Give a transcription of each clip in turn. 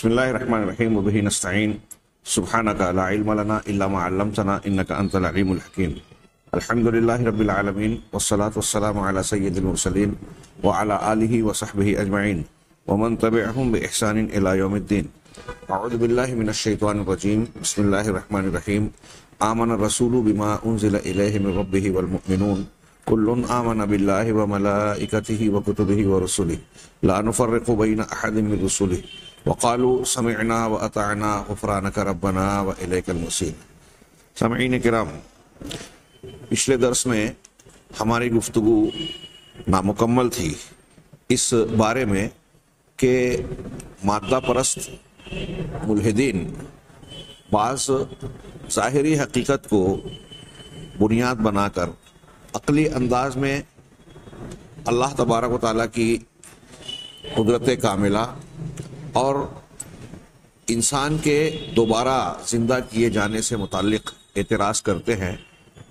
بسم اللہ الرحمن الرحیم وبہ نستعین سبحانک لا علم لنا الا ما علمتنا انک انت العلیم الحکیم الحمد للہ رب العالمین والصلاة والسلام علی سید المرسلین وعلی آلہ وصحبہ اجمعین ومن تبعہم بإحسان الی یوم الدین. اعوذ باللہ من الشیطان الرجیم. بسم اللہ الرحمن الرحیم. آمن الرسول بما انزل الیہ من ربہ والمؤمنون کل آمن باللہ وملائکتہ وکتبہ ورسلہ لا نفرق بین احد من رسلہ وقالوا سمعنا واطعنا غفرانک ربنا والیک المصیر. سامعین کرام، پچھلے درس میں ہماری گفتگو نامکمل تھی اس بارے میں کہ مادہ پرست ملحدین بعض ظاہری حقیقت کو بنیاد بنا کر عقلی انداز میں اللہ تبارک و تعالیٰ کی قدرت کاملہ اور انسان کے دوبارہ زندہ کیے جانے سے متعلق اعتراض کرتے ہیں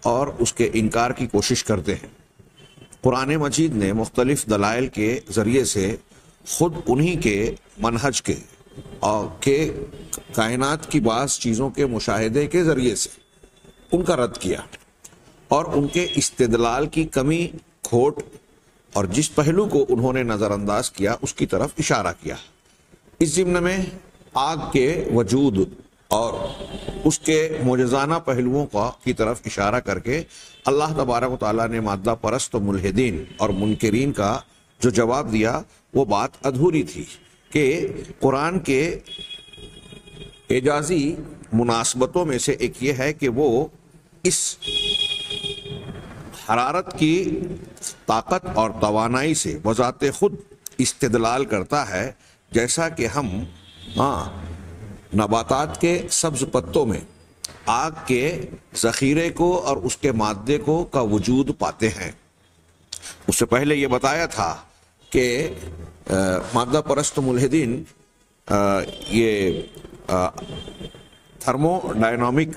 اور اس کے انکار کی کوشش کرتے ہیں. قرآن مجید نے مختلف دلائل کے ذریعے سے خود انہی کے منہج کے اور کہ کائنات کی بعض چیزوں کے مشاہدے کے ذریعے سے ان کا رد کیا اور ان کے استدلال کی کمی کھوٹ اور جس پہلو کو انہوں نے نظر انداز کیا اس کی طرف اشارہ کیا. اس ضمن میں آگ کے وجود اور اس کے معجزانہ پہلوؤں کی طرف اشارہ کر کے اللہ تبارک و تعالیٰ نے مادہ پرست و ملحدین اور منکرین کا جو جواب دیا وہ بات ادھوری تھی کہ قرآن کے اعجازی مناسبتوں میں سے ایک یہ ہے کہ وہ اس حرارت کی طاقت اور توانائی سے بذات خود استدلال کرتا ہے، جیسا کہ ہم نباتات کے سبز پتوں میں آگ کے ذخیرے کو اور اس کے مادے کو کا وجود پاتے ہیں. اس سے پہلے یہ بتایا تھا کہ مادہ پرست ملحدین یہ تھرمو ڈائنامک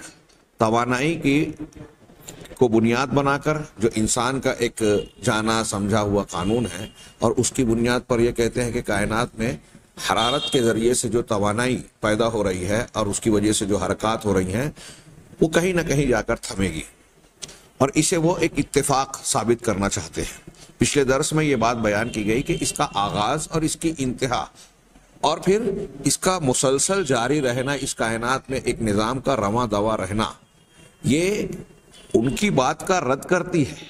توانائی کی کو بنیاد بنا کر جو انسان کا ایک جانا سمجھا ہوا قانون ہے اور اس کی بنیاد پر یہ کہتے ہیں کہ کائنات میں حرارت کے ذریعے سے جو توانائی پیدا ہو رہی ہے اور اس کی وجہ سے جو حرکات ہو رہی ہیں وہ کہیں نہ کہیں جا کر تھمے گی، اور اسے وہ ایک اتفاق ثابت کرنا چاہتے ہیں. پچھلے درس میں یہ بات بیان کی گئی کہ اس کا آغاز اور اس کی انتہا اور پھر اس کا مسلسل جاری رہنا، اس کائنات میں ایک نظام کا رواں دوا رہنا، یہ ان کی بات کا رد کرتی ہے.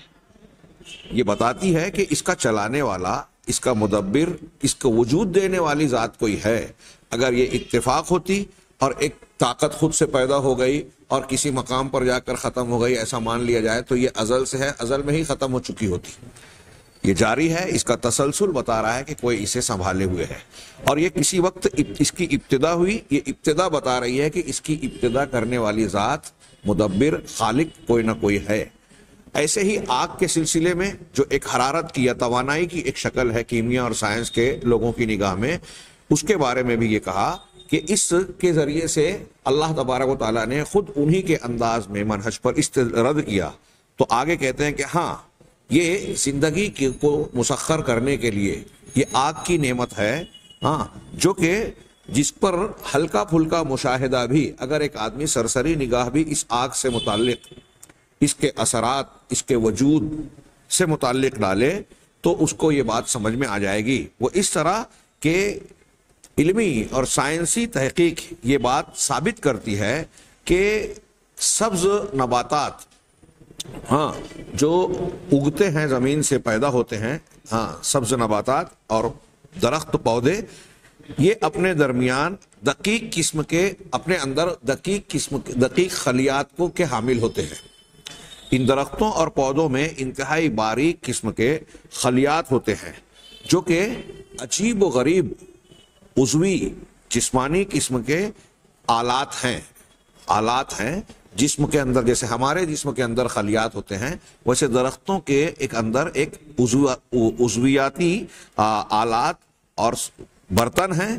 یہ بتاتی ہے کہ اس کا چلانے والا، اس کا مدبر، اس کو وجود دینے والی ذات کوئی ہے. اگر یہ اتفاق ہوتی اور ایک طاقت خود سے پیدا ہو گئی اور کسی مقام پر جا کر ختم ہو گئی ایسا مان لیا جائے تو یہ ازل سے ہے، ازل میں ہی ختم ہو چکی ہوتی. یہ جاری ہے، اس کا تسلسل بتا رہا ہے کہ کوئی اسے سنبھالے ہوئے ہے، اور یہ کسی وقت اس کی ابتدا ہوئی. یہ ابتدا بتا رہی ہے کہ اس کی ابتدا کرنے والی ذات، مدبر، خالق کوئی نہ کوئی ہے. ایسے ہی آگ کے سلسلے میں جو ایک حرارت کی یا توانائی کی ایک شکل ہے کیمیا اور سائنس کے لوگوں کی نگاہ میں، اس کے بارے میں بھی یہ کہا کہ اس کے ذریعے سے اللہ تبارک و تعالیٰ نے خود انہی کے انداز میں منہج پر رد کیا. تو آگے کہتے ہیں کہ ہاں، یہ زندگی کو مسخر کرنے کے لیے یہ آگ کی نعمت ہے، ہاں، جو کہ جس پر ہلکا پھلکا مشاہدہ بھی اگر ایک آدمی سرسری نگاہ بھی اس آگ سے متعلق، اس کے اثرات، اس کے وجود سے متعلق ڈالے تو اس کو یہ بات سمجھ میں آ جائے گی. وہ اس طرح کہ علمی اور سائنسی تحقیق یہ بات ثابت کرتی ہے کہ سبز نباتات، ہاں، جو اگتے ہیں زمین سے پیدا ہوتے ہیں، ہاں، سبز نباتات اور درخت پودے، یہ اپنے درمیان دقیق قسم کے، اپنے اندر دقیق خلیات کو کے حامل ہوتے ہیں. ان درختوں اور پودوں میں انتہائی باریک قسم کے خلیات ہوتے ہیں جو کہ عجیب و غریب عضوی جسمانی قسم کے آلات ہیں جسم کے اندر. جیسے ہمارے جسم کے اندر خلیات ہوتے ہیں، ویسے درختوں کے ایک اندر ایک عضویاتی آلات اور برتن ہیں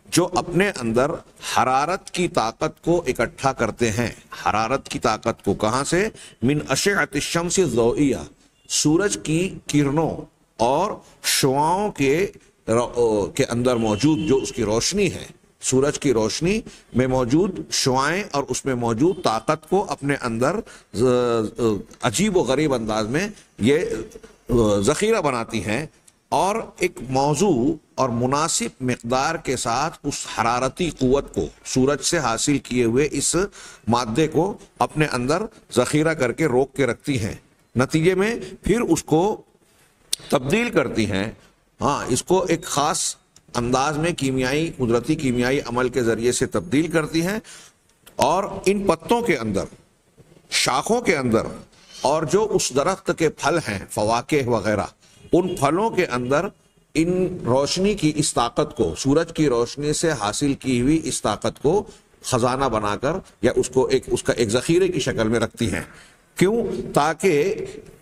جو اپنے اندر حرارت کی طاقت کو اکٹھا کرتے ہیں. حرارت کی طاقت کو کہاں سے؟ من اشعۃ الشمس الضوئیہ، سورج کی کرنوں اور شعاؤں کے اندر موجود جو اس کی روشنی ہے، سورج کی روشنی میں موجود شعاعیں اور اس میں موجود طاقت کو اپنے اندر عجیب و غریب انداز میں یہ ذخیرہ بناتی ہیں، اور ایک موضوع اور مناسب مقدار کے ساتھ اس حرارتی قوت کو سورج سے حاصل کیے ہوئے اس مادے کو اپنے اندر ذخیرہ کر کے روک کے رکھتی ہیں، نتیجے میں پھر اس کو تبدیل کرتی ہیں، اس کو ایک خاص انداز میں قدرتی کیمیائی عمل کے ذریعے سے تبدیل کرتی ہیں، اور ان پتوں کے اندر، شاخوں کے اندر، اور جو اس درخت کے پھل ہیں فواکہ وغیرہ، ان پھلوں کے اندر ان روشنی کی اس طاقت کو، سورج کی روشنی سے حاصل کی ہوئی اس طاقت کو خزانہ بنا کر یا اس کا ایک ذخیرے کی شکل میں رکھتی ہیں۔ کیوں؟ تاکہ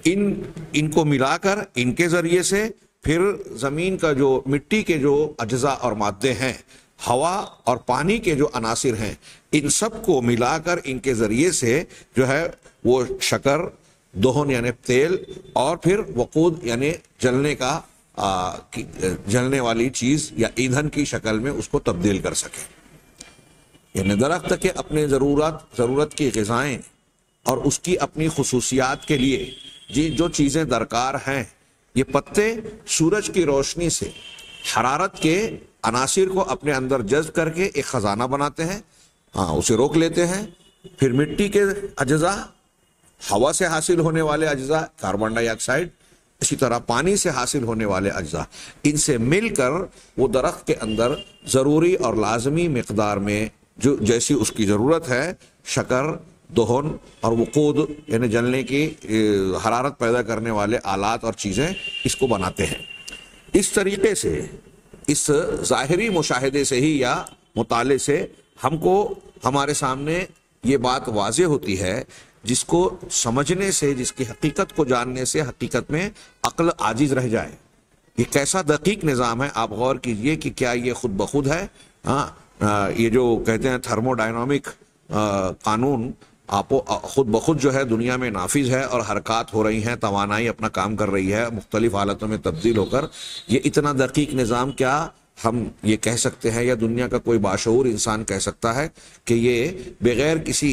ان کو ملا کر ان کے ذریعے سے پھر زمین کا جو مٹی کے جو اجزاء اور مادے ہیں، ہوا اور پانی کے جو عناصر ہیں، ان سب کو ملا کر ان کے ذریعے سے جو ہے وہ شکر، دہن یعنی تیل، اور پھر وقود یعنی جلنے والی چیز یا ایندھن کی شکل میں اس کو تبدیل کر سکے۔ یعنی درخت کے اپنے ضرورت کی غذائیں اور اس کی اپنی خصوصیات کے لیے جو چیزیں درکار ہیں، یہ پتے سورج کی روشنی سے حرارت کے عناصر کو اپنے اندر جذب کر کے ایک خزانہ بناتے ہیں، اسے روک لیتے ہیں، پھر مٹی کے اجزاء، ہوا سے حاصل ہونے والے اجزاء، کاربن ڈائی آکسائڈ، اسی طرح پانی سے حاصل ہونے والے اجزاء، ان سے مل کر وہ درخت کے اندر ضروری اور لازمی مقدار میں جو جیسی اس کی ضرورت ہے، شکر، دہن اور وقود یعنی جلنے کی حرارت پیدا کرنے والے آلات اور چیزیں اس کو بناتے ہیں۔ اس طریقے سے اس ظاہری مشاہدے سے ہی یا مطالعے سے ہم کو ہمارے سامنے یہ بات واضح ہوتی ہے، جس کو سمجھنے سے، جس کی حقیقت کو جاننے سے حقیقت میں عقل عاجز رہ جائے۔ یہ کیسا دقیق نظام ہے، آپ غور کیجئے کہ کیا یہ خود بخود ہے؟ یہ جو کہتے ہیں تھرمو ڈائنامک قانون خود بخود جو ہے دنیا میں نافذ ہے اور حرکات ہو رہی ہیں، توانائی اپنا کام کر رہی ہے مختلف حالتوں میں تبدیل ہو کر، یہ اتنا دقیق نظام کیا ہم یہ کہہ سکتے ہیں یا دنیا کا کوئی باشعور انسان کہہ سکتا ہے کہ یہ بغیر کسی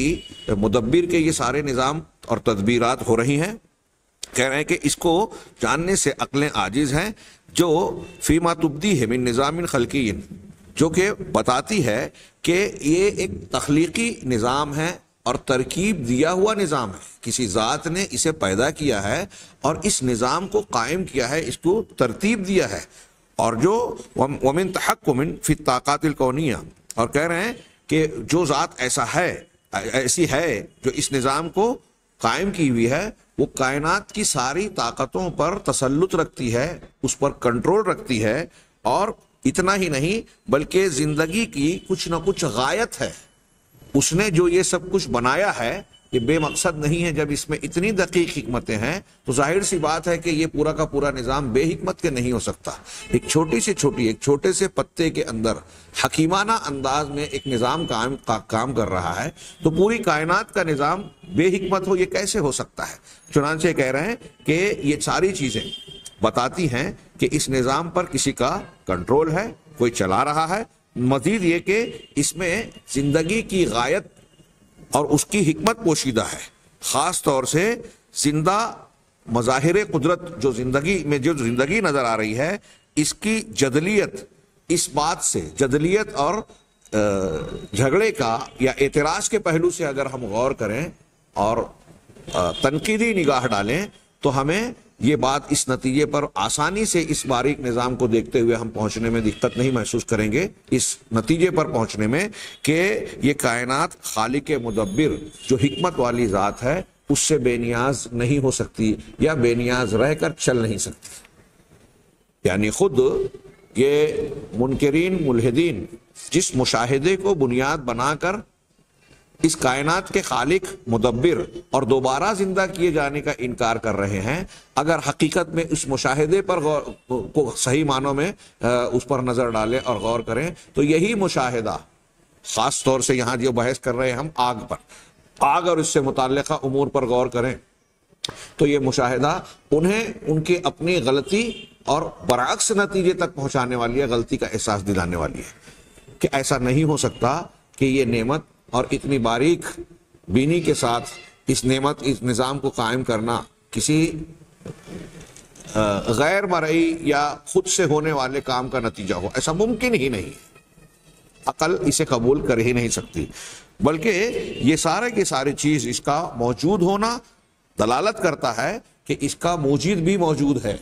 مدبر کے یہ سارے نظام اور تدبیرات ہو رہی ہیں؟ کہہ رہے ہیں کہ اس کو جاننے سے عقلیں عاجز ہیں، جو فیما تبدی ہے من نظام خلقی، جو کہ بتاتی ہے کہ یہ ایک تخلیقی نظام ہے اور ترکیب دیا ہوا نظام ہے، کسی ذات نے اسے پیدا کیا ہے اور اس نظام کو قائم کیا ہے، اس کو ترتیب دیا ہے، اور جو ومن تحکم فی الطاقات الکونیہ، اور کہہ رہے ہیں کہ جو ذات ایسی ہے جو اس نظام کو قائم کی ہوئی ہے، وہ کائنات کی ساری طاقتوں پر تسلط رکھتی ہے، اس پر کنٹرول رکھتی ہے، اور اتنا ہی نہیں بلکہ زندگی کی کچھ نہ کچھ غایت ہے۔ اس نے جو یہ سب کچھ بنایا ہے یہ بے مقصد نہیں ہے۔ جب اس میں اتنی دقیق حکمتیں ہیں تو ظاہر سی بات ہے کہ یہ پورا کا پورا نظام بے حکمت کے نہیں ہو سکتا۔ ایک چھوٹے سے پتے کے اندر حکیمانہ انداز میں ایک نظام کام کر رہا ہے، تو پوری کائنات کا نظام بے حکمت ہو، یہ کیسے ہو سکتا ہے؟ چنانچہ کہہ رہے ہیں کہ یہ ساری چیزیں بتاتی ہیں کہ اس نظام پر کسی کا کنٹرول ہے، کوئی چلا رہا ہے۔ مزید یہ کہ اس میں زندگی کی غایت اور اس کی حکمت پوشیدہ ہے، خاص طور سے زندہ مظاہر قدرت جو زندگی نظر آ رہی ہے، اس کی جدلیت، اس بات سے جدلیت اور جھگڑے کا یا اعتراض کے پہلو سے اگر ہم غور کریں اور تنقیدی نگاہ ڈالیں تو ہمیں یہ بات اس نتیجے پر آسانی سے اس باریک نظام کو دیکھتے ہوئے ہم پہنچنے میں دقت نہیں محسوس کریں گے، اس نتیجے پر پہنچنے میں کہ یہ کائنات خالق مدبر جو حکمت والی ذات ہے اس سے بے نیاز نہیں ہو سکتی یا بے نیاز رہ کر چل نہیں سکتی۔ یعنی خود یہ منکرین ملحدین جس مشاہدے کو بنیاد بنا کر اس کائنات کے خالق مدبر اور دوبارہ زندہ کیے جانے کا انکار کر رہے ہیں، اگر حقیقت میں اس مشاہدے پر کو صحیح معنوں میں اس پر نظر ڈالیں اور غور کریں تو یہی مشاہدہ، خاص طور سے یہاں جو بحث کر رہے ہیں ہم آگ اور اس سے متعلقہ امور پر غور کریں تو یہ مشاہدہ انہیں ان کی اپنی غلطی اور برعکس نتیجے تک پہنچانے والی ہے، غلطی کا احساس دلانے والی ہے۔ کہ ایسا نہیں ہو سکتا کہ یہ نعمت اور اتنی باریک بینی کے ساتھ اس نعمت اس نظام کو قائم کرنا کسی غیر مرئی یا خود سے ہونے والے کام کا نتیجہ ہو، ایسا ممکن ہی نہیں، عقل اسے قبول کر ہی نہیں سکتی، بلکہ یہ سارے کی ساری چیز اس کا موجود ہونا دلالت کرتا ہے کہ اس کا موجد بھی موجود ہے،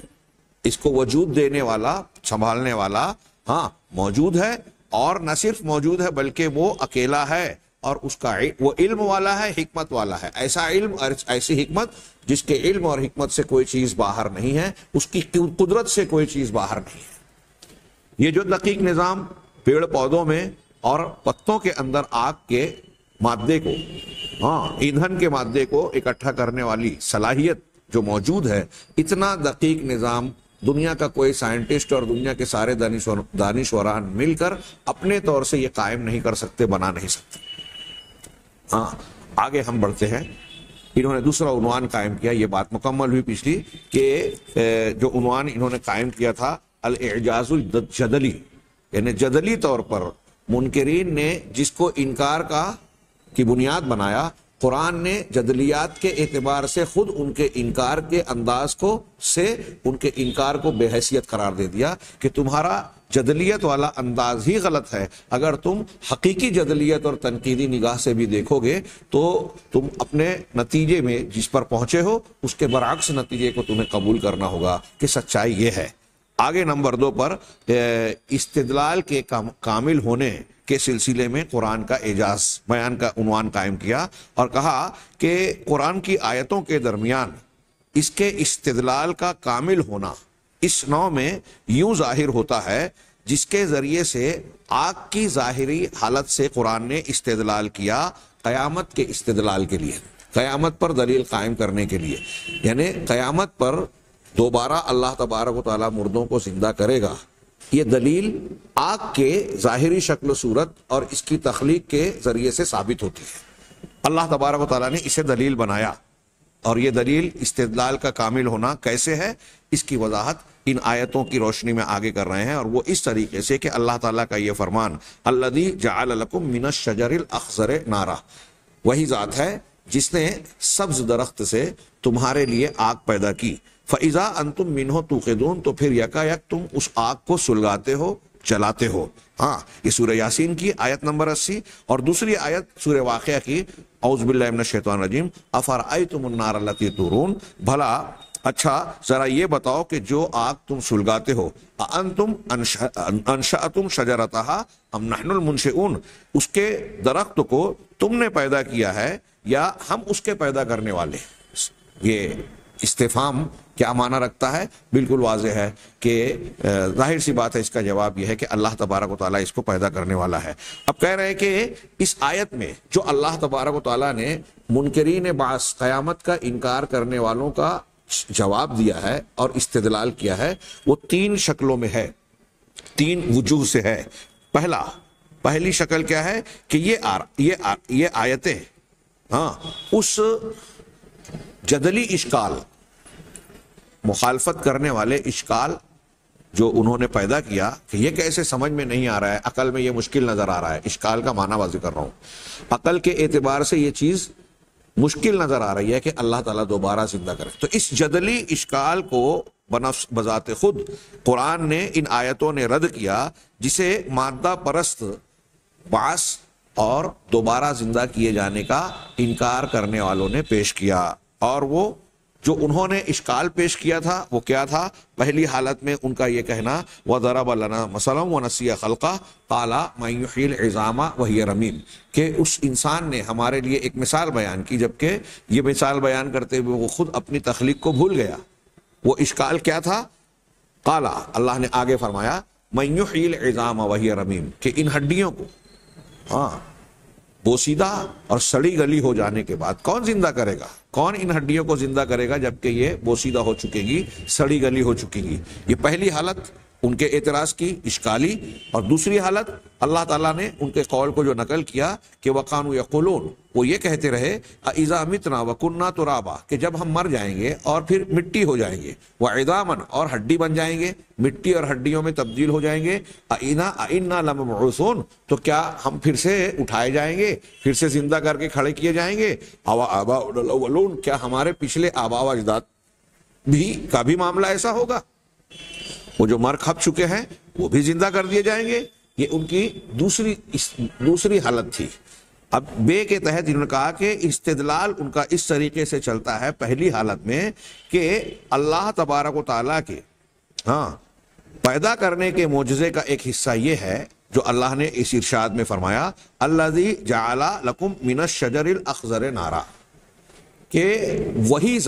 اس کو وجود دینے والا سنبھالنے والا ہاں موجود ہے، اور نہ صرف موجود ہے بلکہ وہ اکیلا ہے، اور اس کا وہ علم والا ہے، حکمت والا ہے، ایسا علم اور ایسی حکمت جس کے علم اور حکمت سے کوئی چیز باہر نہیں ہے، اس کی قدرت سے کوئی چیز باہر نہیں ہے۔ یہ جو دقیق نظام پیڑ پودوں میں اور پتوں کے اندر آگ کے مادے کو ایندھن کے مادے کو اکٹھا کرنے والی صلاحیت جو موجود ہے، اتنا دقیق نظام دنیا کا کوئی سائنٹسٹ اور دنیا کے سارے دانشوران مل کر اپنے طور سے یہ قائم نہیں کر سکتے، بنا نہیں سکتے۔ آگے ہم بڑھتے ہیں، انہوں نے دوسرا عنوان قائم کیا، یہ بات مکمل ہوئی پچھلی کہ جو عنوان انہوں نے قائم کیا تھا الاعجاز الجدلی، یعنی جدلی طور پر منکرین نے جس کو انکار کی بنیاد بنایا، قرآن نے جدلیات کے اعتبار سے خود ان کے انکار کے انداز ان کے انکار کو بے حیثیت قرار دے دیا کہ تمہارا جدلیت والا انداز ہی غلط ہے، اگر تم حقیقی جدلیت اور تنقیدی نگاہ سے بھی دیکھو گے تو تم اپنے نتیجے میں جس پر پہنچے ہو اس کے برعکس نتیجے کو تمہیں قبول کرنا ہوگا کہ سچائی یہ ہے۔ آگے نمبر 2 پر استدلال کے کامل ہونے کے سلسلے میں قرآن کا اعجاز بیان کا عنوان قائم کیا اور کہا کہ قرآن کی آیتوں کے درمیان اس کے استدلال کا کامل ہونا اس نوع میں یوں ظاہر ہوتا ہے جس کے ذریعے سے آگ کی ظاہری حالت سے قرآن نے استدلال کیا قیامت کے استدلال کے لیے، قیامت پر دلیل قائم کرنے کے لیے، یعنی قیامت پر دوبارہ اللہ تبارک و تعالیٰ مردوں کو زندہ کرے گا، یہ دلیل آگ کے ظاہری شکل و صورت اور اس کی تخلیق کے ذریعے سے ثابت ہوتی ہے۔ اللہ تبارک و تعالیٰ نے اسے دلیل بنایا، اور یہ دلیل استدلال کا کامل ہونا کیسے ہے اس کی وضاحت ان آیتوں کی روشنی میں آگے کر رہے ہیں، اور وہ اس طریقے سے کہ اللہ تعالیٰ کا یہ فرمان الذی جعل لکم من الشجر الاخضر نارا، وہی ذات ہے جس نے سبز درخت سے تمہارے لیے آگ پیدا کی، فَإِذَا أَنْتُمْ مِنْهُ تُوقِدُونَ، تو پھر یکایک تم اس آگ کو سلگاتے ہو، جلاتے ہو۔ یہ سورہ یاسین کی آیت نمبر 80، اور دوسری آیت سورہ واقعہ کی اعوذ باللہ من الشیطان الرجیم أَفَرَأَيْتُمُ النَّارَ الَّتِي تُورُونَ، بھلا اچھا ذرا یہ بتاؤ کہ جو آگ تم سلگاتے ہو أَأَنْتُمْ أَنشَأْتُمْ شَجَرَتَهَا أَمْ نَحْنُ الْمُنشِئُونَ، اس کے درخت کو تم نے پیدا کیا ہے یا ہم اس کے پیدا کرنے والے۔ یہ استفہام کیا معنی رکھتا ہے؟ بالکل واضح ہے کہ ظاہر سی بات ہے، اس کا جواب یہ ہے کہ اللہ تبارک و تعالیٰ اس کو پیدا کرنے والا ہے۔ اب کہہ رہے ہیں کہ اس آیت میں جو اللہ تبارک و تعالیٰ نے منکرین بعث قیامت کا انکار کرنے والوں کا جواب دیا ہے اور استدلال کیا ہے، وہ 3 شکلوں میں ہے، 3 وجوہ سے ہے۔ پہلی شکل کیا ہے کہ یہ آیتیں اس جدلی اشکال، مخالفت کرنے والے اشکال جو انہوں نے پیدا کیا کہ یہ کیسے سمجھ میں نہیں آ رہا ہے، عقل میں یہ مشکل نظر آ رہا ہے، اشکال کا معنی واضح کر رہا ہوں، عقل کے اعتبار سے یہ چیز مشکل نظر آ رہی ہے کہ اللہ تعالیٰ دوبارہ زندہ کرے، تو اس جدلی اشکال کو بذات خود قرآن نے ان آیتوں نے رد کیا، جسے مادہ پرست بعث اور دوبارہ زندہ کیے جانے کا انکار کرنے والوں نے پیش کیا، اور وہ جو انہوں نے اشکال پیش کیا تھا وہ کیا تھا؟ پہلی حالت میں ان کا یہ کہنا وَضَرَبَ لَنَا مَثَلًا وَنَسِيَ خَلْقَهُ قَالَ مَن يُحْيِي الْعِظَامَ وَهِيَ رَمِيمٌ، کہ اس انسان نے ہمارے لیے ایک مثال بیان کی، جبکہ یہ مثال بیان کرتے ہوئے وہ خود اپنی تخلیق کو بھول گیا۔ وہ اشکال کیا تھا؟ قَالَ، اللہ نے آگے فرمایا مَن يُحْيِي الْعِظَامَ وَهِيَ رَمِيمٌ، کہ ان ہڈیوں کو بوسیدہ اور سڑی گلی ہو جانے کے بعد کون زندہ کرے گا؟ کون ان ہڈیوں کو زندہ کرے گا جبکہ یہ بوسیدہ ہو چکے گی، سڑی گلی ہو چکے گی؟ یہ پہلی حالت ان کے اعتراض کی اشکالی، اور دوسری حالت اللہ تعالیٰ نے ان کے قول کو جو نقل کیا کہ وَقَانُوا يَقُولُونَ، وہ یہ کہتے رہے اِذَا مِتْنَا وَكُنَّا تُرَابًا، کہ جب ہم مر جائیں گے اور پھر مٹی ہو جائیں گے، وَعِظَامًا، اور ہڈی بن جائیں گے، مٹی اور ہڈیوں میں تبدیل ہو جائیں گے، أَإِنَّا لَمَبْعُوثُونَ، تو کیا ہم پھر سے اٹھائے جائیں گے، پھر سے زندہ کر کے کھڑے کیے جائیں گے، أَوْ آبَاؤُنَا الْأَوَّلُونَ، کیا ہمارے پچھلے آباء و اجداد کا بھی معاملہ ایسا ہوگا، وہ جو مر کھپ چکے ہیں وہ بھی زندہ کر دیے جائیں گے؟ یہ ان کی دوسری حالت تھی۔ اب بے کے تحت انہوں نے کہا کہ استدلال ان کا اس طریقے سے چلتا ہے پہلی حالت میں کہ اللہ تبارک و تعالیٰ کے پیدا کرنے کے معجزے کا ایک حصہ یہ ہے جو اللہ نے اس ارشاد میں فرمایا الذی جعل لکم من الشجر الاخضر نارا، کہ وہی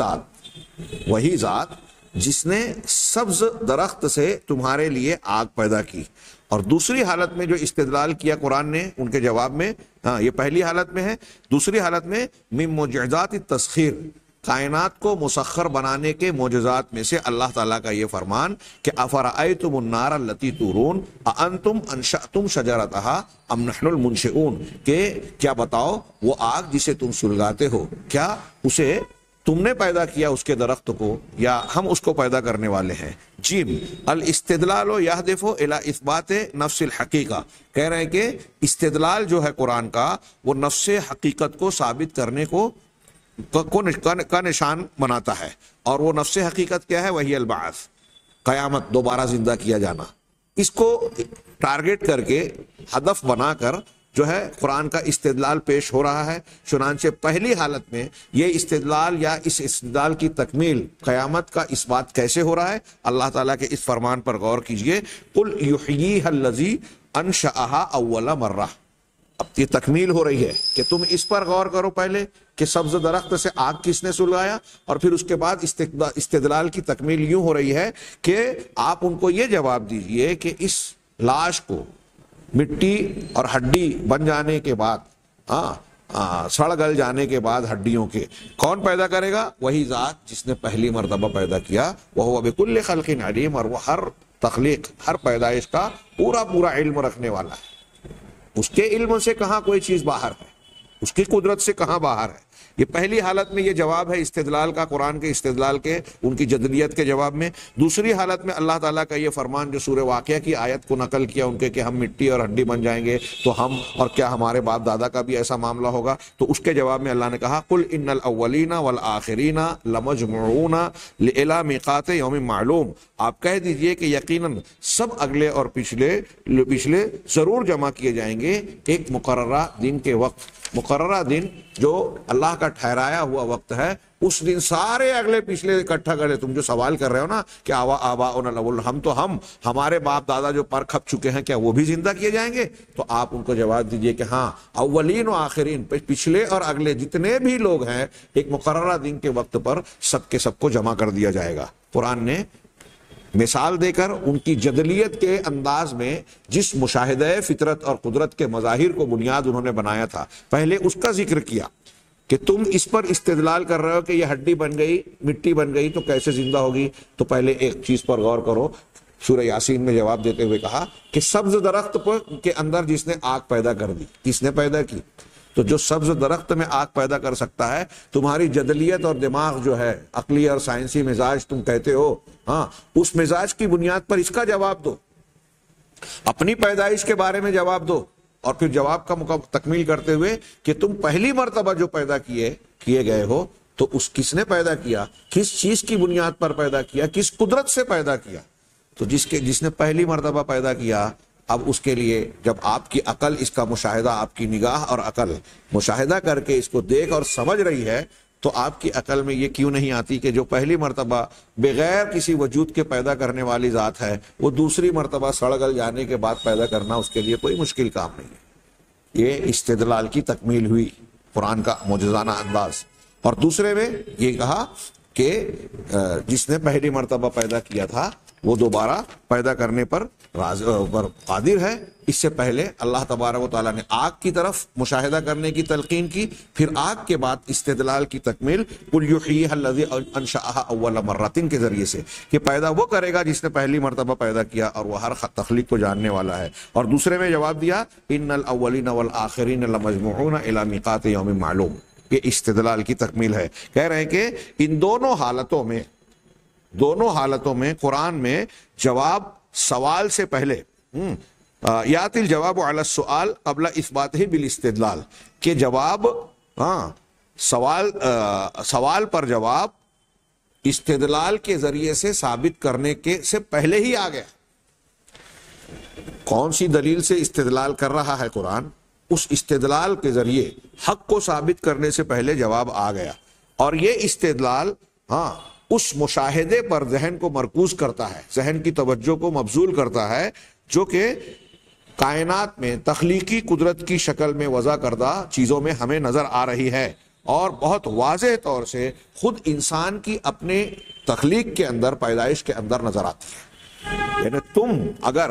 ذات جس نے سبز درخت سے تمہارے لیے آگ پیدا کی۔ اور دوسری حالت میں جو استدلال کیا قرآن نے ان کے جواب میں، یہ پہلی حالت میں ہے، دوسری حالت میں من معجزات التسخیر، کائنات کو مسخر بنانے کے معجزات میں سے اللہ تعالیٰ کا یہ فرمان کہ افرأیتم النار التی تورون اانتم انشأتم شجرتها ام نحن المنشئون، کہ کیا بتاؤ وہ آگ جسے تم سلگاتے ہو، کیا اسے تم نے پیدا کیا اس کے درخت کو یا ہم اس کو پیدا کرنے والے ہیں؟ جیم الاستدلال یہدف الی اثبات نفس الحقیقہ، کہہ رہے ہیں کہ استدلال جو ہے قرآن کا وہ نفس حقیقت کو ثابت کرنے کا نشان بناتا ہے، اور وہ نفس حقیقت کیا ہے؟ وہی البعث، قیامت، دوبارہ زندہ کیا جانا۔ اس کو ٹارگٹ کر کے ہدف بنا کر جو ہے قرآن کا استدلال پیش ہو رہا ہے۔ چنانچہ پہلی حالت میں یہ استدلال یا اس استدلال کی تکمیل قیامت کا اس بات کیسے ہو رہا ہے؟ اللہ تعالیٰ کے اس فرمان پر غور کیجئے، قُلْ يُحْيِيهَا الَّذِي أَنشَأَهَا أَوَّلَ مَرَّةٍ۔ اب یہ تکمیل ہو رہی ہے کہ تم اس پر غور کرو پہلے کہ سبز درخت سے آگ کس نے سلگایا، اور پھر اس کے بعد استدلال کی تکمیل یوں ہو رہی ہے کہ آپ ان کو یہ جواب دیجئے کہ اس لاش کو مٹی اور ہڈی بن جانے کے بعد، سڑ گل جانے کے بعد ہڈیوں کے، کون پیدا کرے گا؟ وہی ذات جس نے پہلی مرتبہ پیدا کیا، وَهُوَ بِكُلِّ خَلْقٍ عَلِيمٌ، اور وہ ہر تخلیق، ہر پیدائش کا پورا علم رکھنے والا ہے۔ اس کے علم سے کہاں کوئی چیز باہر ہے، اس کی قدرت سے کہاں باہر ہے؟ یہ پہلی حالت میں یہ جواب ہے استدلال کا، قرآن کے استدلال کے، ان کی جدلیت کے جواب میں۔ دوسری حالت میں اللہ تعالیٰ کا یہ فرمان جو سورہ واقعہ کی آیت کو نقل کیا ان کے کہ ہم مٹی اور ہڈی بن جائیں گے تو ہم اور کیا ہمارے باپ دادا کا بھی ایسا معاملہ ہوگا؟ تو اس کے جواب میں اللہ نے کہا قُلْ إِنَّ الْأَوَّلِينَ وَالْآخِرِينَ لَمَجْمُوعُونَ إِلَىٰ مِيقَاتِ يَوْمٍ مَّعْلُومٍ، آپ کہہ دیجئے کہ یقیناً سب اگلے اور پچھلے ضرور جمع کیے جائیں گے ایک مقررہ دن کے وقت۔ مقررہ دن جو اللہ کا ٹھہرایا ہوا وقت ہے، اس دن سارے اگلے پچھلے اکٹھا کرے۔ تم جو سوال کر رہے ہو نا کہ آباؤنا الاول، ہمارے باپ دادا جو پر کھپ چکے ہیں کیا وہ بھی زندہ کیے جائیں گے؟ تو آپ ان کو جواب دیجئے کہ ہاں، اولین و آخرین، پچھلے اور اگلے جتنے بھی لوگ ہیں ایک مقررہ دن کے وقت پر سب کے سب کو جمع کر دیا جائے گا۔ قرآن نے مثال دے کر ان کی جدلیت کے انداز میں جس مشاہدہ فطرت اور قدرت کے مظاہر کو بنیاد انہوں نے بنایا تھا، پہلے اس کا ذکر کیا کہ تم اس پر استدلال کر رہے ہو کہ یہ ہڈی بن گئی، مٹی بن گئی تو کیسے زندہ ہوگی؟ تو پہلے ایک چیز پر غور کرو۔ سورہ یاسین میں جواب دیتے ہوئے کہا کہ سبز درخت کے اندر جس نے آگ پیدا کر دی، کس نے پیدا کی؟ تو جو سبز درخت میں آگ پیدا کر سکتا ہے، تمہاری جدلیت اور دماغ جو ہے، عقلی اور سائنسی مزاج تم کہتے ہو، اس مزاج کی بنیاد پر اس کا جواب دو، اپنی پیدائش کے بارے میں جواب دو، اور پھر جواب کا تکمیل کرتے ہوئے کہ تم پہلی مرتبہ جو پیدا کیے گئے ہو تو اس کس نے پیدا کیا، کس چیز کی بنیاد پر پیدا کیا، کس قدرت سے پیدا کیا؟ تو جس نے پہلی مرتبہ پیدا کیا، اب اس کے لیے جب آپ کی عقل اس کا مشاہدہ، آپ کی نگاہ اور عقل مشاہدہ کر کے اس کو دیکھ اور سمجھ رہی ہے، تو آپ کی عقل میں یہ کیوں نہیں آتی کہ جو پہلی مرتبہ بغیر کسی وجود کے پیدا کرنے والی ذات ہے، وہ دوسری مرتبہ سڑ گل جانے کے بعد پیدا کرنا اس کے لیے کوئی مشکل کام نہیں ہے؟ یہ استدلال کی تکمیل ہوئی قرآن کا معجزانہ انداز۔ اور دوسرے میں یہ کہا کہ جس نے پہلی مرتبہ پیدا کیا تھا وہ دوبارہ پیدا کرنے پر پر قادر ہے۔ اس سے پہلے اللہ تبارک و تعالیٰ نے آگ کی طرف مشاہدہ کرنے کی تلقین کی، پھر آگ کے بعد استدلال کی تکمیل قل یحییھا الذی انشأھا اول مرۃ کے ذریعے سے، کہ پیدا وہ کرے گا جس نے پہلی مرتبہ پیدا کیا اور وہ ہر تخلیق کو جاننے والا ہے۔ اور دوسرے میں جواب دیا ان الاولین والآخرین لمجموعون الی میقات یوم معلوم، یہ استدلال کی تکمیل ہے۔ کہہ رہے ہیں کہ ان دونوں حالتوں میں قرآن میں جواب سوال سے پہلے یاتی الجواب علی السؤال قبل اثباتہ بالاستدلال، کہ جواب سوال پر جواب استدلال کے ذریعے سے ثابت کرنے کے سے پہلے ہی آ گیا۔ کون سی دلیل سے استدلال کر رہا ہے قرآن، اس استدلال کے ذریعے حق کو ثابت کرنے سے پہلے جواب آ گیا، اور یہ استدلال اس مشاہدے پر ذہن کو مرکوز کرتا ہے، ذہن کی توجہ کو مبذول کرتا ہے، جو کہ کائنات میں تخلیقی قدرت کی شکل میں وضع کردہ چیزوں میں ہمیں نظر آ رہی ہے، اور بہت واضح طور سے خود انسان کی اپنے تخلیق کے اندر، پیدائش کے اندر نظر آتی ہے۔ یعنی تم اگر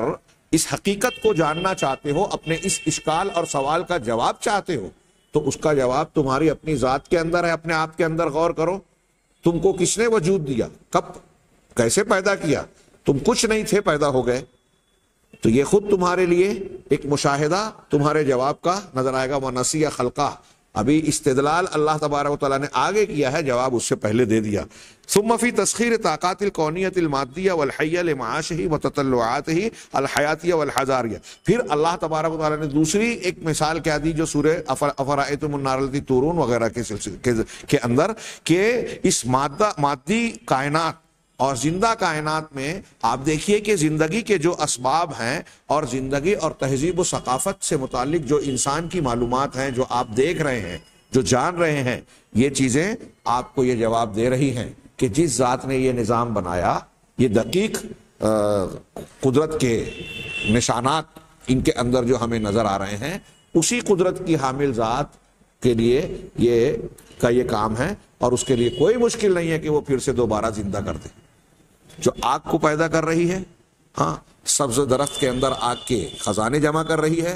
اس حقیقت کو جاننا چاہتے ہو، اپنے اس اشکال اور سوال کا جواب چاہتے ہو، تو اس کا جواب تمہاری اپنی ذات کے اندر ہے۔ اپنے آپ کے اندر غور کرو، تم کو کس نے وجود دیا، کب کیسے پیدا کیا؟ تم کچھ نہیں تھے، پیدا ہو گئے، تو یہ خود تمہارے لیے ایک مشاہدہ تمہارے جواب کا نظر آئے گا۔ وَنَسِیَ خَلْقَهُ، ابھی استدلال اللہ تبارک و تعالیٰ نے آگے کیا ہے، جواب اس سے پہلے دے دیا۔ ثم فی تسخیر طاقات الکونیت المادیہ والحیہ لمعاشہ وتطلعاتہ الحیاتیہ والحضاریہ، پھر اللہ تبارک و تعالیٰ نے دوسری ایک مثال کیا دی جو سورہ افرأیتم النار التی تورون وغیرہ کے سلسلے کے اندر، کہ اس مادی کائنات اور زندہ کائنات میں آپ دیکھیے کہ زندگی کے جو اسباب ہیں اور زندگی اور تہذیب و ثقافت سے متعلق جو انسان کی معلومات ہیں، جو آپ دیکھ رہے ہیں، جو جان رہے ہیں، یہ چیزیں آپ کو یہ جواب دے رہی ہیں کہ جس ذات نے یہ نظام بنایا، یہ دقیق قدرت کے نشانات ان کے اندر جو ہمیں نظر آ رہے ہیں، اسی قدرت کی حامل ذات کے لیے یہ کام ہے، اور اس کے لیے کوئی مشکل نہیں ہے کہ وہ پھر سے دوبارہ زندہ کر دے۔ جو آگ کو پیدا کر رہی ہے، سبز درخت کے اندر آگ کے خزانے جمع کر رہی ہے،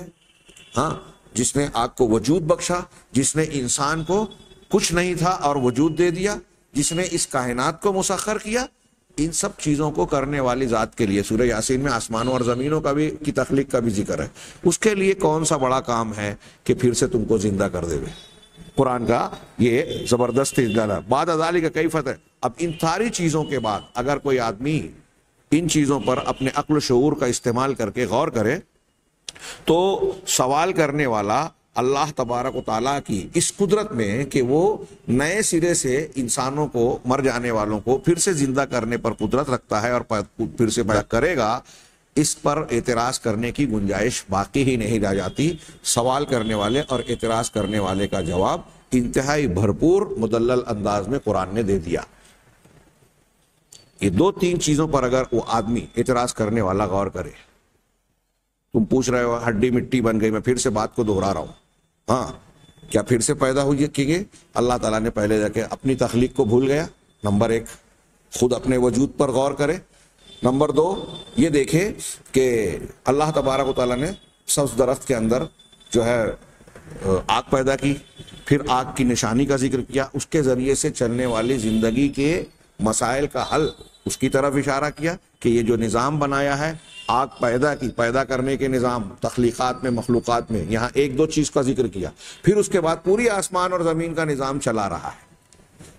جس نے آگ کو وجود بخشا، جس نے انسان کو کچھ نہیں تھا اور وجود دے دیا، جس نے اس کائنات کو مسخر کیا، ان سب چیزوں کو کرنے والی ذات کے لیے سورہ یاسین میں آسمانوں اور زمینوں کا بھی کی تخلیق کا بھی ذکر ہے، اس کے لیے کون سا بڑا کام ہے کہ پھر سے تم کو زندہ کر دے گے۔ قرآن کا یہ زبردست اجلال ہے۔ بعد ذالک کیف ہے، اب ان ساری چیزوں کے بعد اگر کوئی آدمی ان چیزوں پر اپنے عقل و شعور کا استعمال کر کے غور کرے، تو سوال کرنے والا اللہ تبارک و تعالیٰ کی اس قدرت میں کہ وہ نئے سرے سے انسانوں کو، مر جانے والوں کو پھر سے زندہ کرنے پر قدرت رکھتا ہے اور پھر سے پیدا کرے گا، اس پر اعتراض کرنے کی گنجائش باقی ہی نہیں رہ جاتی۔ سوال کرنے والے اور اعتراض کرنے والے کا جواب انتہائی بھرپور مدلل انداز میں قرآن نے دے دیا۔ یہ دو تین چیزوں پر اگر وہ آدمی اعتراض کرنے والا غور کرے، تم پوچھ رہے ہو ہڈی مٹی بن گئی، میں پھر سے بات کو دہرا رہا ہوں، کیا پھر سے پیدا ہوئی کہ اللہ تعالیٰ نے پہلے جا کے اپنی تخلیق کو بھول گیا؟ نمبر ایک، خود اپنے وجود پر غور کرے۔ نمبر دو، یہ دیکھے کہ اللہ تبارک و تعالیٰ نے سبز درخت کے اندر جو ہے آگ پیدا کی، پھر آگ کی نشانی کا ذکر کیا، اس کے ذریعے سے چلنے والی زندگی کے مسائل کا حل اس کی طرف اشارہ کیا کہ یہ جو نظام بنایا ہے، آگ پیدا کرنے کے نظام تخلیقات میں، مخلوقات میں، یہاں ایک دو چیز کا ذکر کیا، پھر اس کے بعد پوری آسمان اور زمین کا نظام چلا رہا ہے،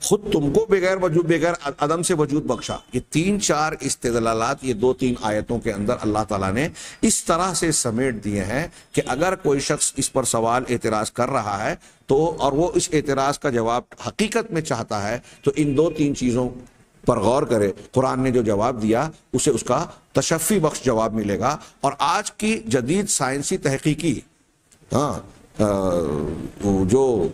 خود تم کو بغیر عدم سے وجود بخشا۔ یہ تین چار استدلالات یہ دو تین آیتوں کے اندر اللہ تعالیٰ نے اس طرح سے سمیٹ دیے ہیں کہ اگر کوئی شخص اس پر سوال اعتراض کر رہا ہے تو، اور وہ اس اعتراض کا جواب حقیقت میں چاہتا ہے، تو ان دو تین چیزوں پر غور کرے۔ قرآن نے جو جواب دیا اسے اس کا تشفی بخش جواب ملے گا، اور آج کی جدید سائنسی تحقیقی جو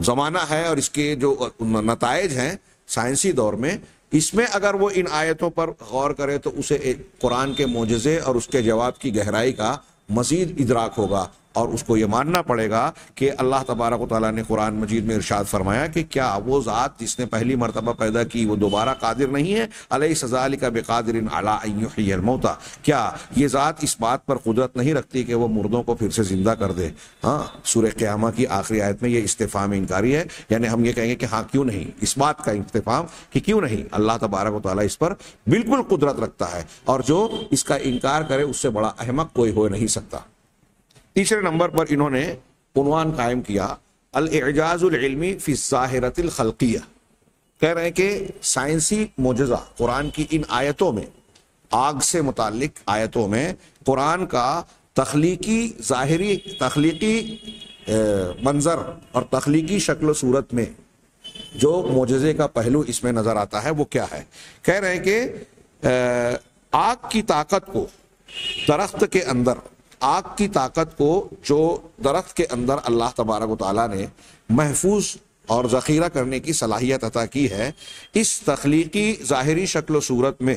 زمانہ ہے اور اس کے جو نتائج ہیں سائنسی دور میں، اس میں اگر وہ ان آیتوں پر غور کرے تو اسے قرآن کے معجزے اور اس کے جواب کی گہرائی کا مزید ادراک ہوگا، اور اس کو یہ ماننا پڑے گا کہ اللہ تبارک و تعالیٰ نے قرآن مجید میں ارشاد فرمایا کہ کیا وہ ذات جس نے پہلی مرتبہ پیدا کی وہ دوبارہ قادر نہیں ہے؟ الیس ذالک بقادر علی ان یحیی الموتى، کیا یہ ذات اس بات پر قدرت نہیں رکھتی کہ وہ مردوں کو پھر سے زندہ کر دے؟ ہاں، سورہ قیامہ کی آخری آیت میں یہ استفہام انکاری ہے، یعنی ہم یہ کہیں گے کہ ہاں کیوں نہیں، اس بات کا استفہام کہ کیوں نہیں، اللہ تبارک و تعالیٰ اس پر بالکل قدرت رکھتا ہے، اور جو اس کا انکار کرے اس سے بڑا احمق کوئی ہو نہیں سکتا۔ تیسرے نمبر پر انہوں نے عنوان قائم کیا الاعجاز العلمی فی الظاہرۃ الخلقیہ، کہہ رہے ہیں کہ سائنسی معجزہ قرآن کی ان آیتوں میں، آگ سے متعلق آیتوں میں قرآن کا تخلیقی ظاہری تخلیقی منظر اور تخلیقی شکل و صورت میں جو معجزے کا پہلو اس میں نظر آتا ہے وہ کیا ہے؟ کہہ رہے ہیں کہ آگ کی طاقت کو درخت کے اندر، آگ کی طاقت کو جو درخت کے اندر اللہ تبارک و تعالیٰ نے محفوظ اور ذخیرہ کرنے کی صلاحیت عطا کی ہے، اس تخلیقی ظاہری شکل و صورت میں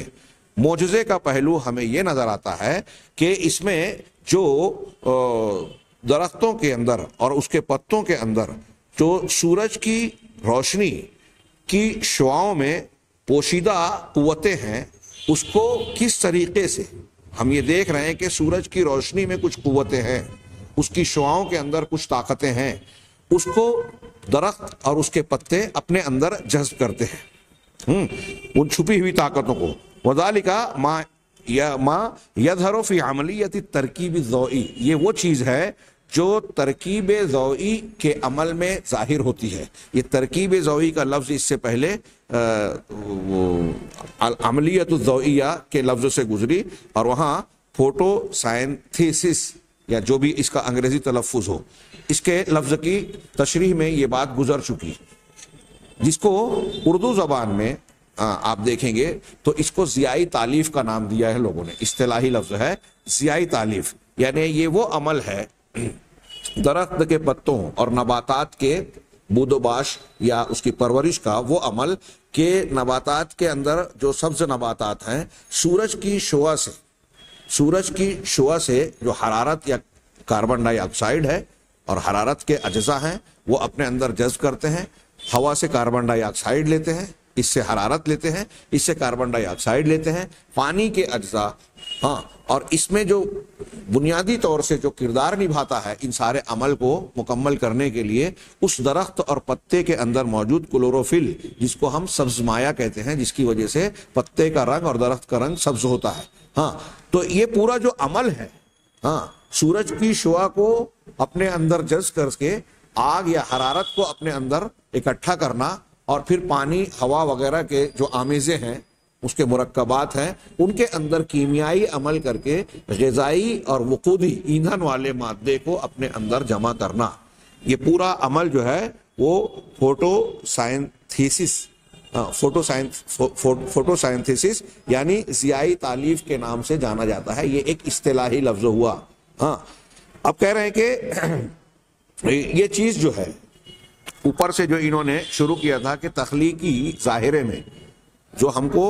معجزے کا پہلو ہمیں یہ نظر آتا ہے کہ اس میں جو درختوں کے اندر اور اس کے پتوں کے اندر جو سورج کی روشنی کی شعاؤں میں پوشیدہ قوتیں ہیں، اس کو کس طریقے سے ہم یہ دیکھ رہے ہیں کہ سورج کی روشنی میں کچھ قوتیں ہیں، اس کی شعاؤں کے اندر کچھ طاقتیں ہیں، اس کو درخت اور اس کے پتے اپنے اندر جذب کرتے ہیں، ان چھپی ہوئی طاقتوں کو۔ وَذَلِكَ مَا يَظْهَرُ فِي عَمَلِيَّةِ التَّرْكِيبِ الضَّوْئِي، یہ وہ چیز ہے جو ترکیب ضوئی کے عمل میں ظاہر ہوتی ہے۔ یہ ترکیب ضوئی کا لفظ اس سے پہلے عملیت الضوئیہ کے لفظ سے گزری، اور وہاں فوٹو سائنتھیسس یا جو بھی اس کا انگریزی تلفظ ہو، اس کے لفظ کی تشریح میں یہ بات گزر چکی، جس کو اردو زبان میں آپ دیکھیں گے تو اس کو ضیائی تالیف کا نام دیا ہے لوگوں نے، اصطلاحی لفظ ہے ضیائی تالیف، یعنی یہ وہ عمل ہے درخت کے پتوں اور نباتات کے بود و باش یا اس کی پرورش کا، وہ عمل کہ نباتات کے اندر جو سبز نباتات ہیں سورج کی شعاع سے جو حرارت یا کاربن ڈائی آکسائیڈ ہے اور حرارت کے اجزاء ہیں وہ اپنے اندر جذب کرتے ہیں، ہوا سے کاربن ڈائی آکسائیڈ لیتے ہیں، اس سے حرارت لیتے ہیں، اس سے کاربن ڈائی آکسائیڈ لیتے ہیں، پانی کے اجزاء، ہاں، اور اس میں جو بنیادی طور سے جو کردار نبھاتا ہے ان سارے عمل کو مکمل کرنے کے لیے، اس درخت اور پتے کے اندر موجود کلوروفل، جس کو ہم سبز مایہ کہتے ہیں، جس کی وجہ سے پتے کا رنگ اور درخت کا رنگ سبز ہوتا ہے، ہاں، تو یہ پورا جو عمل ہے، ہاں، سورج کی شعاع کو اپنے اندر جذب کر کے آگ یا حرارت کو اپنے اندر اکٹھا کرنا، اور پھر پانی، ہوا وغیرہ کے جو آمیزیں ہیں، اس کے مرکبات ہیں، ان کے اندر کیمیائی عمل کر کے غذائی اور وقودی ایندھن والے مادے کو اپنے اندر جمع کرنا، یہ پورا عمل جو ہے وہ فوٹو سائنتھیسس یعنی ضیائی تالیف کے نام سے جانا جاتا ہے۔ یہ ایک اصطلاحی لفظ ہوا۔ ہاں، اب کہہ رہے ہیں کہ یہ چیز جو ہے اوپر سے جو انہوں نے شروع کیا تھا کہ تخلیقی ظاہرے میں جو ہم کو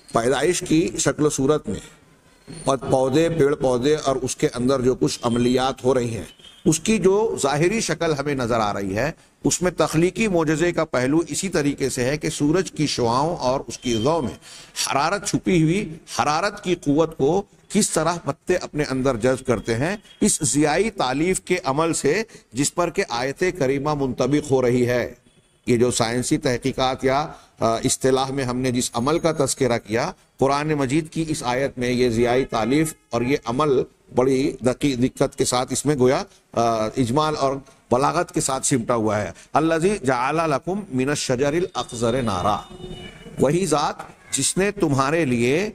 پیدائش کی شکل و صورت میں پودے، پیڑ پودے اور اس کے اندر جو کچھ عملیات ہو رہی ہیں، اس کی جو ظاہری شکل ہمیں نظر آ رہی ہے، اس میں تخلیقی معجزے کا پہلو اسی طریقے سے ہے کہ سورج کی شعاؤں اور اس کی ضوء میں حرارت چھپی ہوئی، حرارت کی قوت کو کس طرح پتے اپنے اندر جذب کرتے ہیں، اس ضیائی تالیف کے عمل سے جس پر کہ آیت کریمہ منطبق ہو رہی ہے۔ یہ جو سائنسی تحقیقات یا اصطلاح میں ہم نے جس عمل کا تذکرہ کیا، قرآن مجید کی اس آیت میں یہ ضیائی تالیف اور یہ عمل بڑی دقت کے ساتھ اس میں گویا اجمال اور بلاغت کے ساتھ سمٹا ہوا ہے۔ الذی جعل لکم من الشجر الاخضر نارا، وہی ذات جس نے تمہارے لیے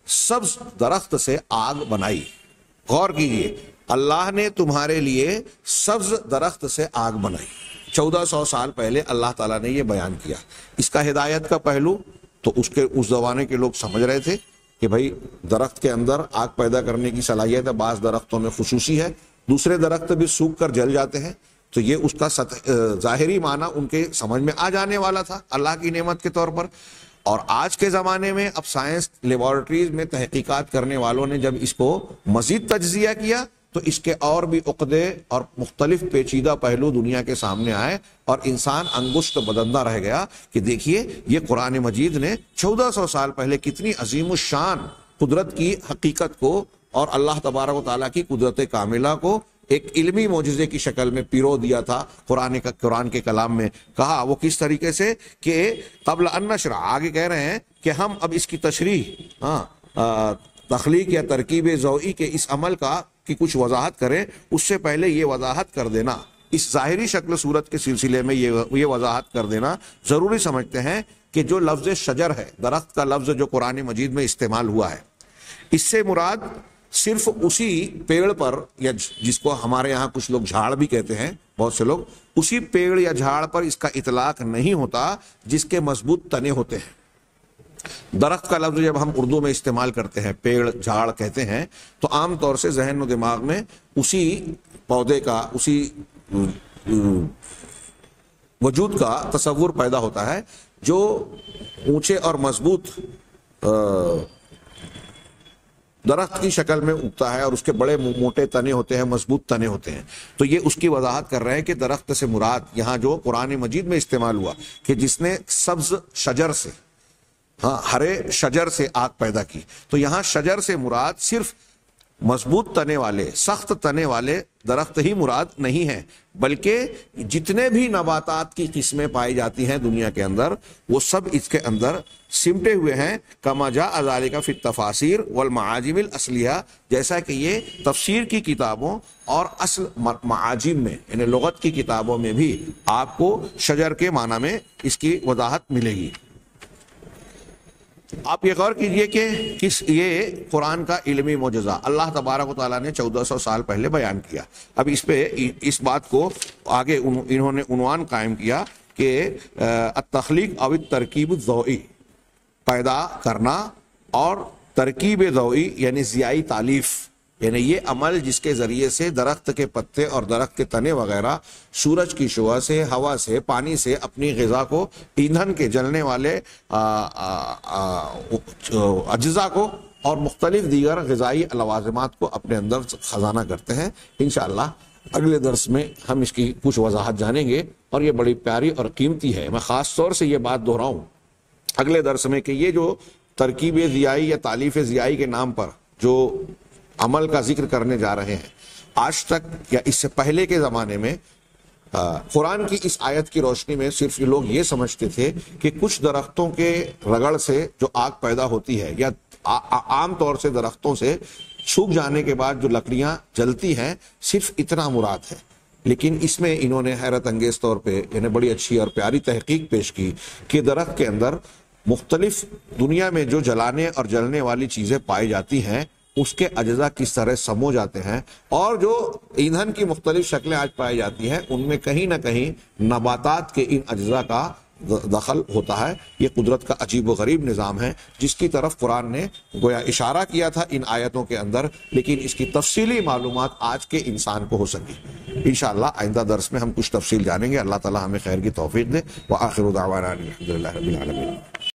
سبز درخت سے آگ بنائی۔ غور کیجئے، اللہ نے تمہارے لیے سبز درخت سے آگ بنائی۔ 1400 سال پہلے اللہ تعالیٰ نے یہ بیان کیا۔ اس کا ہدایت کا پہلو تو اس زمانے کے لوگ سمجھ رہے تھے کہ بھائی درخت کے اندر آگ پیدا کرنے کی صلاحیت ہے، بعض درختوں میں خصوصی ہے، دوسرے درخت بھی سوکھ کر جل جاتے ہیں، تو یہ اس کا ظاہری معنی ان کے سمجھ میں آ جانے والا تھا اللہ کی نعمت کے طور پر۔ اور آج کے زمانے میں اب سائنس لیبارٹریز میں تحقیقات کرنے والوں نے جب اس کو مزید تجزیہ کیا تو اس کے اور بھی عقدے اور مختلف پیچیدہ پہلو دنیا کے سامنے آئے اور انسان انگشت بدندہ رہ گیا کہ دیکھیے یہ قرآن مجید نے 1400 سال پہلے کتنی عظیم الشان قدرت کی حقیقت کو اور اللہ تبارک و تعالیٰ کی قدرت کاملہ کو ایک علمی معجزے کی شکل میں پیرو دیا تھا قرآن کے کلام میں. کہا وہ کس طریقے سے کہ قبل ان نشرع، آگے کہہ رہے ہیں کہ ہم اب اس کی تشریح تخلیق یا ترکیب ضوئی کے اس عمل کی کچھ وضاحت کریں، اس سے پہلے یہ وضاحت کر دینا، اس ظاہری شکل صورت کے سلسلے میں یہ وضاحت کر دینا ضروری سمجھتے ہیں کہ جو لفظ شجر ہے، درخت کا لفظ جو قرآن مجید میں استعمال ہوا ہے، اس سے مراد صرف اسی پیڑ پر، یا جس کو ہمارے یہاں کچھ لوگ جھاڑ بھی کہتے ہیں، بہت سے لوگ، اسی پیڑ یا جھاڑ پر اس کا اطلاق نہیں ہوتا جس کے مضبوط تنے ہوتے ہیں. درخت کا لفظ جب ہم اردو میں استعمال کرتے ہیں، پیڑ جھاڑ کہتے ہیں، تو عام طور سے ذہن و دماغ میں اسی پودے کا، اسی وجود کا تصور پیدا ہوتا ہے جو اونچے اور مضبوط درخت کی شکل میں اگتا ہے اور اس کے بڑے موٹے تنے ہوتے ہیں، مضبوط تنے ہوتے ہیں. تو یہ اس کی وضاحت کر رہے ہیں کہ درخت سے مراد یہاں جو قرآن مجید میں استعمال ہوا کہ جس نے سبز شجر سے، ہرے شجر سے آگ پیدا کی، تو یہاں شجر سے مراد صرف مضبوط تنے والے، سخت تنے والے درخت ہی مراد نہیں ہے، بلکہ جتنے بھی نباتات کی قسمیں پائی جاتی ہیں دنیا کے اندر، وہ سب اس کے اندر سمٹے ہوئے ہیں. کما جاء ذالک فی التفاسیر والمعاجم الاصلیہ، جیسا کہ یہ تفسیر کی کتابوں اور اصل معاجم میں، یعنی لغت کی کتابوں میں بھی آپ کو شجر کے معنی میں اس کی وضاحت ملے گی. آپ یہ غور کیجئے کہ یہ قرآن کا علمی معجزہ اللہ تبارک و تعالیٰ نے 1400 سال پہلے بیان کیا. اب اس پہ اس بات کو آگے انہوں نے عنوان قائم کیا کہ التخلیق او الترکیب الضوئی، پیدا کرنا اور ترکیب ضوئی یعنی ضیائی تالیف، یعنی یہ عمل جس کے ذریعے سے درخت کے پتے اور درخت کے تنے وغیرہ سورج کی شعاع سے، ہوا سے، پانی سے اپنی غذا کو، ایندھن کے جلنے والے اجزاء کو اور مختلف دیگر غذائی لوازمات کو اپنے اندر خزانہ کرتے ہیں. انشاءاللہ اگلے درس میں ہم اس کی کچھ وضاحت جانیں گے، اور یہ بڑی پیاری اور قیمتی ہے. میں خاص طور سے یہ بات دہراؤں اگلے درس میں کہ یہ جو ترکیب ضیائی یا تالیف ضیائی کے نام پر جو عمل کا ذکر کرنے جا رہے ہیں، آج تک یا اس سے پہلے کے زمانے میں قرآن کی اس آیت کی روشنی میں صرف لوگ یہ سمجھتے تھے کہ کچھ درختوں کے رگڑ سے جو آگ پیدا ہوتی ہے، یا عام طور سے درختوں سے سوکھ جانے کے بعد جو لکڑیاں جلتی ہیں، صرف اتنا مراد ہے. لیکن اس میں انہوں نے حیرت انگیز طور پہ یعنی بڑی اچھی اور پیاری تحقیق پیش کی کہ درخت کے اندر مختلف دنیا میں جو جلانے اور جلنے والی چیزیں پائی جاتی ہیں، اس کے اجزاء کس طرح سمو جاتے ہیں، اور جو ایندھن کی مختلف شکلیں آج پائی جاتی ہیں، ان میں کہیں نہ کہیں نباتات کے ان اجزاء کا دخل ہوتا ہے. یہ قدرت کا عجیب و غریب نظام ہے جس کی طرف قرآن نے گویا اشارہ کیا تھا ان آیتوں کے اندر، لیکن اس کی تفصیلی معلومات آج کے انسان کو ہو سکی. انشاءاللہ آئندہ درس میں ہم کچھ تفصیل جانیں گے. اللہ تعالی ہمیں خیر کی توفیق دے. وآخر دعوانا الحمدللہ رب العالمین.